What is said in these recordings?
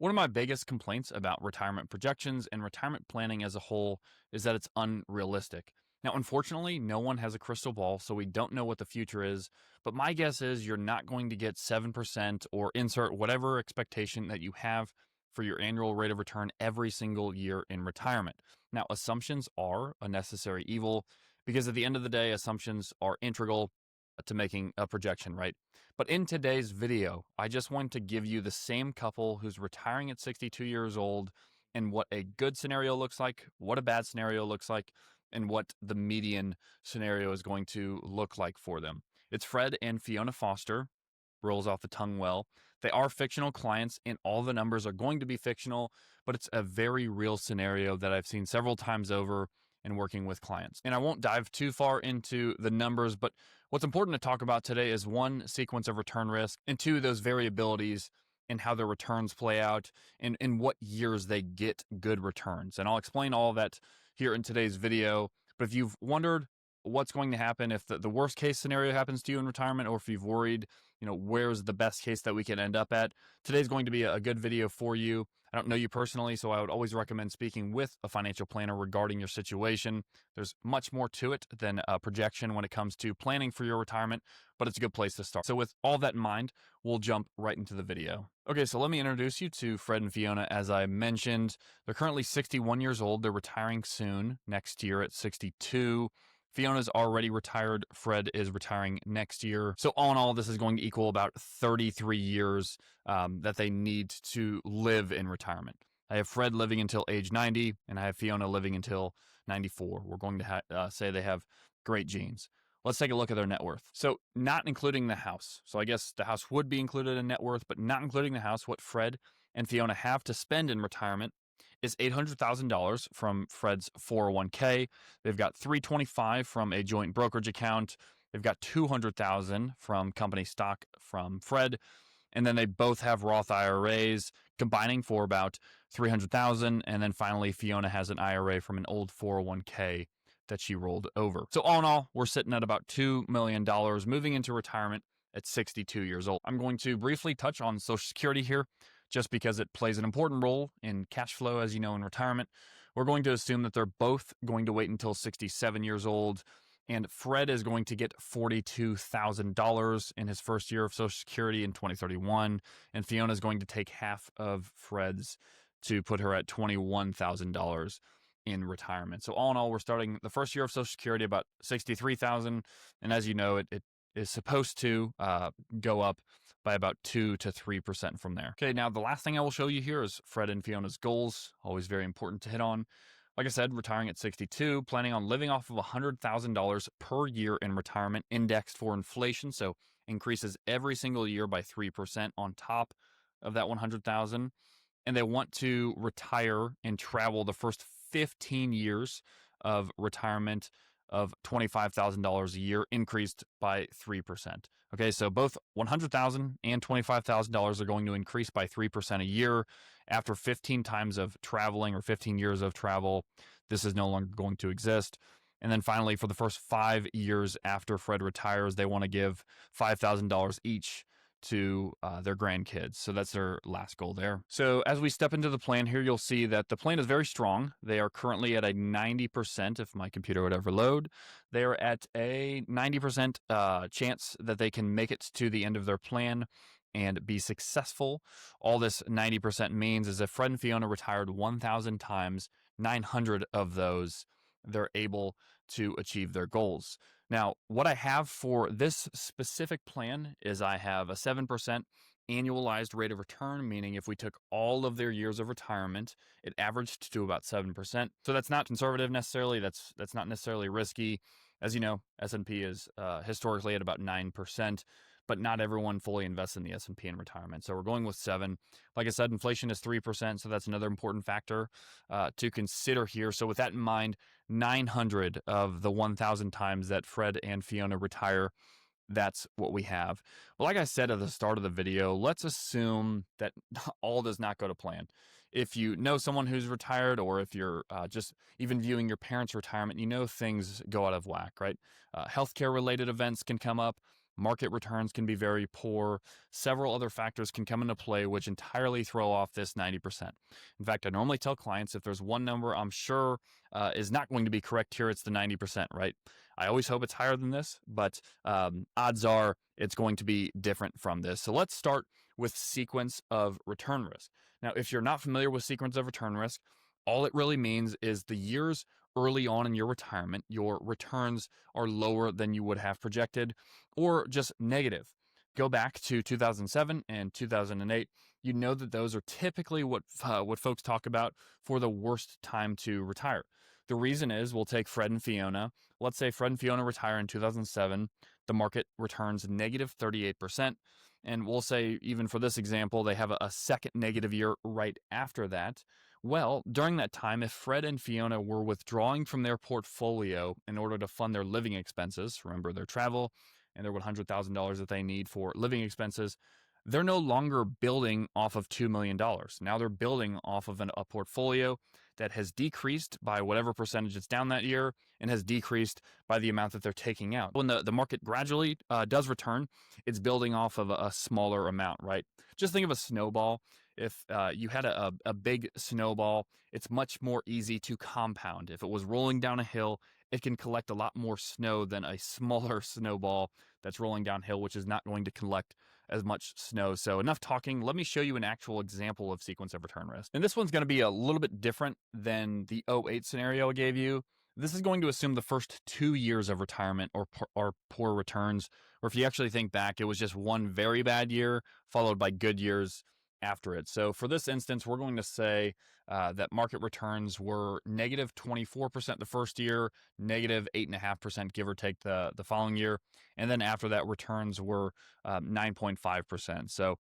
One of my biggest complaints about retirement projections and retirement planning as a whole is that it's unrealistic. Now, unfortunately, no one has a crystal ball, so we don't know what the future is. But my guess is you're not going to get 7% or insert whatever expectation that you have for your annual rate of return every single year in retirement. Now, assumptions are a necessary evil because at the end of the day, assumptions are integral to making a projection, right? But in today's video, I just want to give you the same couple who's retiring at 62 years old and what a good scenario looks like, what a bad scenario looks like, and what the median scenario is going to look like for them. It's Fred and Fiona Foster. Rolls off the tongue well. They are fictional clients, and all the numbers are going to be fictional, but it's a very real scenario that I've seen several times over in working with clients. And I won't dive too far into the numbers, but what's important to talk about today is one, sequence of return risk, and two, those variabilities and how their returns play out and in what years they get good returns. And I'll explain all of that here in today's video. But if you've wondered what's going to happen if the worst case scenario happens to you in retirement, or if you've worried, where's the best case that we can end up at, today's going to be a good video for you. I don't know you personally, so I would always recommend speaking with a financial planner regarding your situation. There's much more to it than a projection when it comes to planning for your retirement, but it's a good place to start. So with all that in mind, we'll jump right into the video. Okay, so let me introduce you to Fred and Fiona. As I mentioned, they're currently 61 years old. They're retiring soon, next year at 62. Fiona's already retired. Fred is retiring next year. So all in all, this is going to equal about 33 years that they need to live in retirement. I have Fred living until age 90, and I have Fiona living until 94. We're going to say they have great genes. Let's take a look at their net worth. So not including the house. So I guess the house would be included in net worth, but not including the house, what Fred and Fiona have to spend in retirement is $800,000 from Fred's 401k. They've got $325,000 from a joint brokerage account. They've got $200,000 from company stock from Fred. And then they both have Roth IRAs combining for about $300,000. And then finally, Fiona has an IRA from an old 401k that she rolled over. So all in all, we're sitting at about $2 million moving into retirement at 62 years old. I'm going to briefly touch on Social Security here, just because it plays an important role in cash flow, as you know, in retirement. We're going to assume that they're both going to wait until 67 years old, and Fred is going to get $42,000 in his first year of Social Security in 2031, and Fiona is going to take half of Fred's to put her at $21,000 in retirement. So all in all, we're starting the first year of Social Security about $63,000, and as you know, it is supposed to go up by about 2 to 3% from there. Okay, now the last thing I will show you here is Fred and Fiona's goals. Always very important to hit on. Like I said, retiring at 62, planning on living off of $100,000 per year in retirement, indexed for inflation, so increases every single year by 3% on top of that $100,000. And they want to retire and travel the first 15 years of retirement of $25,000 a year, increased by 3%. Okay, so both $100,000 and $25,000 are going to increase by 3% a year. After 15 times of traveling or 15 years of travel, this is no longer going to exist. And then finally, for the first 5 years after Fred retires, they want to give $5,000 each to their grandkids. So that's their last goal there. So as we step into the plan here, you'll see that the plan is very strong. They are currently at a 90%, if my computer would ever load, they are at a 90% chance that they can make it to the end of their plan and be successful. All this 90% means is if Fred and Fiona retired 1,000 times, 900 of those they're able to achieve their goals. Now, what I have for this specific plan is I have a 7% annualized rate of return, meaning if we took all of their years of retirement, it averaged to about 7%. So that's not conservative necessarily. That's not necessarily risky. As you know, S&P is historically at about 9%. But not everyone fully invests in the S&P in retirement. So we're going with 7. Like I said, inflation is 3%, so that's another important factor to consider here. So with that in mind, 900 of the 1,000 times that Fred and Fiona retire, that's what we have. But like I said at the start of the video, let's assume that all does not go to plan. If you know someone who's retired, or if you're just even viewing your parents' retirement, things go out of whack, right? Healthcare related events can come up. Market returns can be very poor. Several other factors can come into play, which entirely throw off this 90%. In fact, I normally tell clients if there's one number I'm sure is not going to be correct here, it's the 90%, right? I always hope it's higher than this, but odds are it's going to be different from this. So let's start with sequence of return risk. Now, if you're not familiar with sequence of return risk, all it really means is the years early on in your retirement, your returns are lower than you would have projected or just negative. Go back to 2007 and 2008. You know that those are typically what folks talk about for the worst time to retire. The reason is we'll take Fred and Fiona. Let's say Fred and Fiona retire in 2007. The market returns negative 38%. And we'll say, even for this example, they have a second negative year right after that. Well, during that time, if Fred and Fiona were withdrawing from their portfolio in order to fund their living expenses, remember their travel and their $100,000 that they need for living expenses, they're no longer building off of $2 million. Now they're building off of a portfolio that has decreased by whatever percentage it's down that year and has decreased by the amount that they're taking out. When the market gradually does return, it's building off of a smaller amount, right? Just think of a snowball. If you had a big snowball, it's much more easy to compound. If it was rolling down a hill, it can collect a lot more snow than a smaller snowball that's rolling downhill, which is not going to collect as much snow. So enough talking. Let me show you an actual example of sequence of return risk. And this one's going to be a little bit different than the '08 scenario I gave you. This is going to assume the first 2 years of retirement or poor returns, or if you actually think back, it was just one very bad year followed by good years after it. So for this instance, we're going to say that market returns were negative 24% the first year, negative 8.5%, give or take the following year. And then after that, returns were 9.5%. So,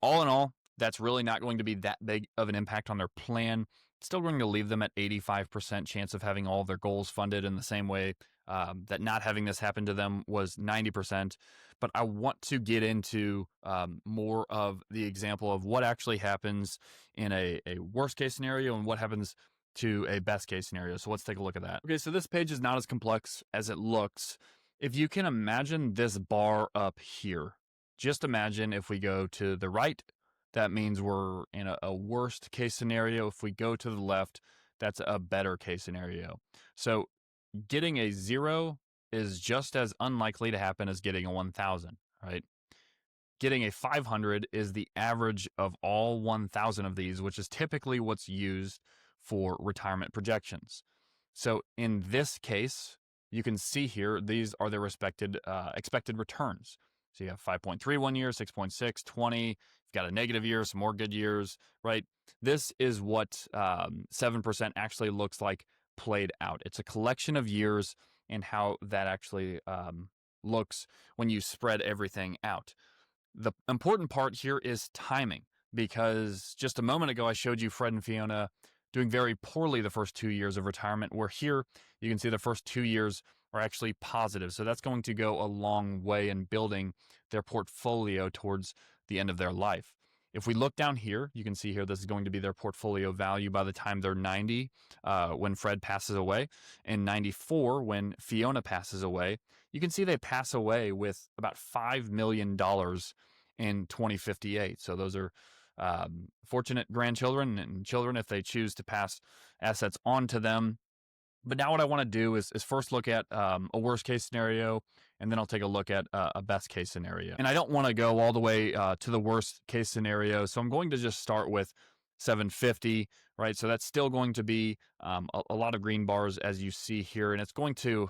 all in all, that's really not going to be that big of an impact on their plan. Still going to leave them at 85% chance of having all their goals funded in the same way that not having this happen to them was 90%. But I want to get into more of the example of what actually happens in a worst case scenario and what happens to a best case scenario. So let's take a look at that. Okay, so this page is not as complex as it looks. If you can imagine this bar up here, just imagine if we go to the right, that means we're in a worst case scenario. If we go to the left, that's a better case scenario. So getting a 0 is just as unlikely to happen as getting a 1,000, right? Getting a 500 is the average of all 1,000 of these, which is typically what's used for retirement projections. So in this case, you can see here, these are the respected expected returns. So you have 5.3 one year, 6.6, 20. You've got a negative year, some more good years, right? This is what 7% actually looks like played out. It's a collection of years and how that actually looks when you spread everything out. The important part here is timing, because just a moment ago I showed you Fred and Fiona doing very poorly the first 2 years of retirement, where here you can see the first 2 years are actually positive. So that's going to go a long way in building their portfolio towards the end of their life. If we look down here, you can see here this is going to be their portfolio value by the time they're 90 when Fred passes away, and 94 when Fiona passes away. You can see they pass away with about $5 million in 2058. So those are fortunate grandchildren and children if they choose to pass assets on to them. But now what I want to do is first look at a worst case scenario, and then I'll take a look at a best case scenario. And I don't want to go all the way to the worst case scenario, so I'm going to just start with 750, right? So that's still going to be a lot of green bars as you see here, and it's going to,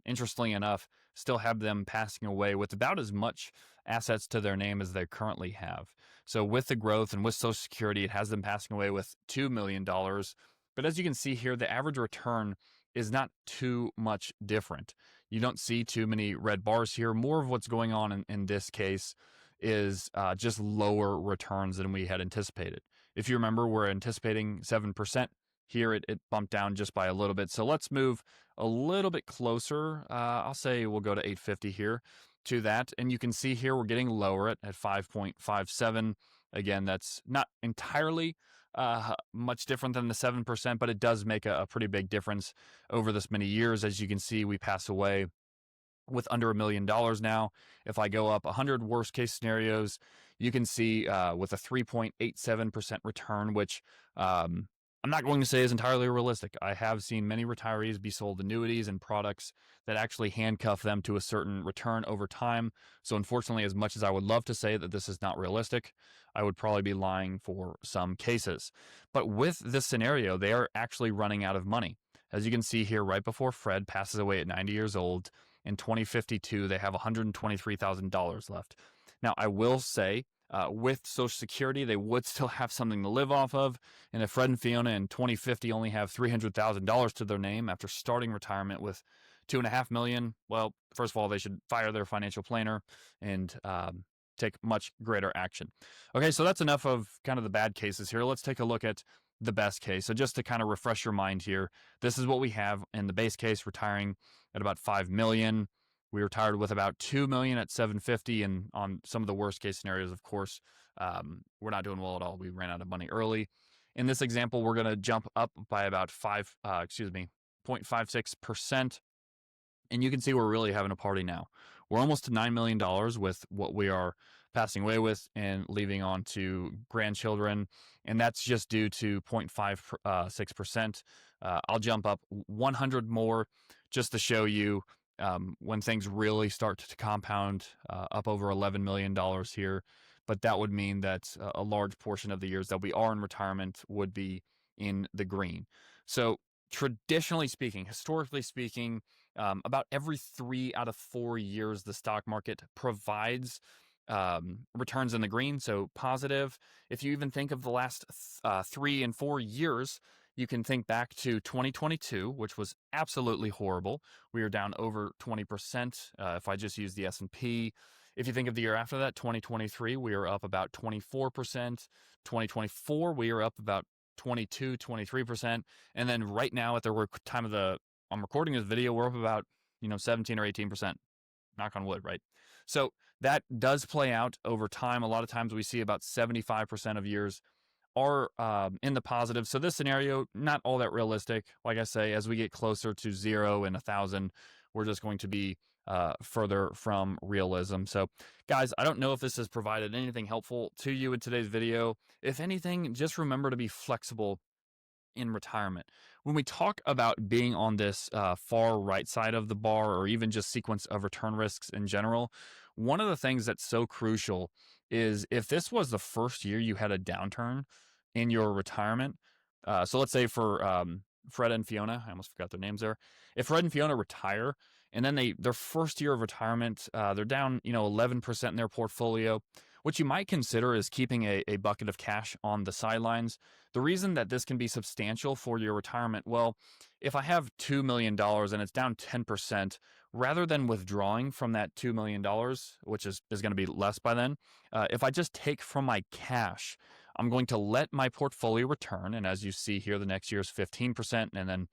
interestingly enough, still have them passing away with about as much assets to their name as they currently have. So with the growth and with Social Security, it has them passing away with $2 million. But as you can see here, the average return is not too much different. You don't see too many red bars here. More of what's going on in this case is just lower returns than we had anticipated. If you remember, we're anticipating 7%. Here it bumped down just by a little bit. So let's move a little bit closer. I'll say we'll go to 850 here to that. And you can see here we're getting lower at 5.57. Again, that's not entirely much different than the 7%, but it does make a pretty big difference over this many years. As you can see, we pass away with under $1 million now. If I go up 100 worst case scenarios, you can see with a 3.87% return, which I'm not going to say is entirely realistic. I have seen many retirees be sold annuities and products that actually handcuff them to a certain return over time. So unfortunately, as much as I would love to say that this is not realistic, I would probably be lying for some cases. But with this scenario, they are actually running out of money. As you can see here, right before Fred passes away at 90 years old, in 2052, they have $123,000 left. Now, I will say, with Social Security, they would still have something to live off of. And if Fred and Fiona in 2050 only have $300,000 to their name after starting retirement with $2.5 million, well, first of all, they should fire their financial planner and take much greater action. Okay, so that's enough of kind of the bad cases here. Let's take a look at the best case. So just to kind of refresh your mind here, this is what we have in the base case, retiring at about 5 million. We retired with about 2 million at 750, and on some of the worst case scenarios, of course, we're not doing well at all. We ran out of money early. In this example, we're going to jump up by about 0.56%. And you can see we're really having a party now. We're almost to $9 million with what we are passing away with and leaving on to grandchildren. And that's just due to 0.56%. I'll jump up 100 more just to show you when things really start to compound up over $11 million here. But that would mean that a large portion of the years that we are in retirement would be in the green. So traditionally speaking, historically speaking, about every 3 out of 4 years, the stock market provides returns in the green, so positive. If you even think of the last 3 and 4 years, you can think back to 2022, which was absolutely horrible. We were down over 20%. If I just use the S&P, if you think of the year after that, 2023, we were up about 24%. 2024, we were up about 22, 23%. And then right now at the time of I'm recording this video, we're up about, 17 or 18%. Knock on wood, right? So that does play out over time. A lot of times we see about 75% of years are in the positive. So this scenario, not all that realistic. Like I say, as we get closer to 0 and 1,000, we're just going to be further from realism. So guys, I don't know if this has provided anything helpful to you in today's video. If anything, just remember to be flexible in retirement. When we talk about being on this far right side of the bar, or even just sequence of return risks in general, one of the things that's so crucial is if this was the first year you had a downturn in your retirement. So let's say for Fred and Fiona, I almost forgot their names there. If Fred and Fiona retire and then their first year of retirement, they're down 11% in their portfolio. What you might consider is keeping a bucket of cash on the sidelines. The reason that this can be substantial for your retirement, well, if I have $2 million and it's down 10%, rather than withdrawing from that $2 million, which is going to be less by then, if I just take from my cash, I'm going to let my portfolio return. And as you see here, the next year is 15%, and then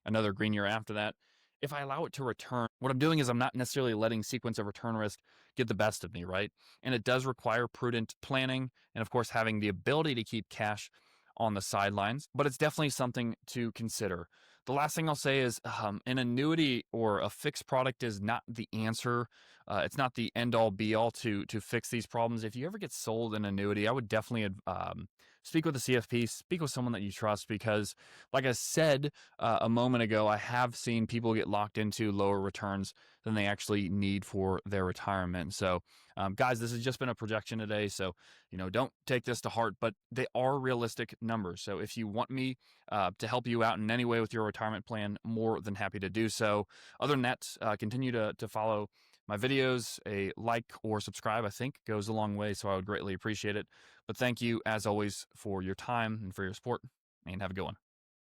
another green year after that. If I allow it to return, what I'm doing is I'm not necessarily letting sequence of return risk get the best of me, right? And it does require prudent planning and, of course, having the ability to keep cash on the sidelines, but it's definitely something to consider. The last thing I'll say is an annuity or a fixed product is not the answer. It's not the end-all be-all to fix these problems. If you ever get sold an annuity, I would definitely speak with a CFP, speak with someone that you trust, because like I said a moment ago, I have seen people get locked into lower returns than they actually need for their retirement. So guys, this has just been a projection today. So, don't take this to heart, but they are realistic numbers. So if you want me to help you out in any way with your retirement plan, more than happy to do so. Other than that, continue to follow my videos. A like or subscribe, I think, goes a long way, so I would greatly appreciate it. But thank you, as always, for your time and for your support, and have a good one.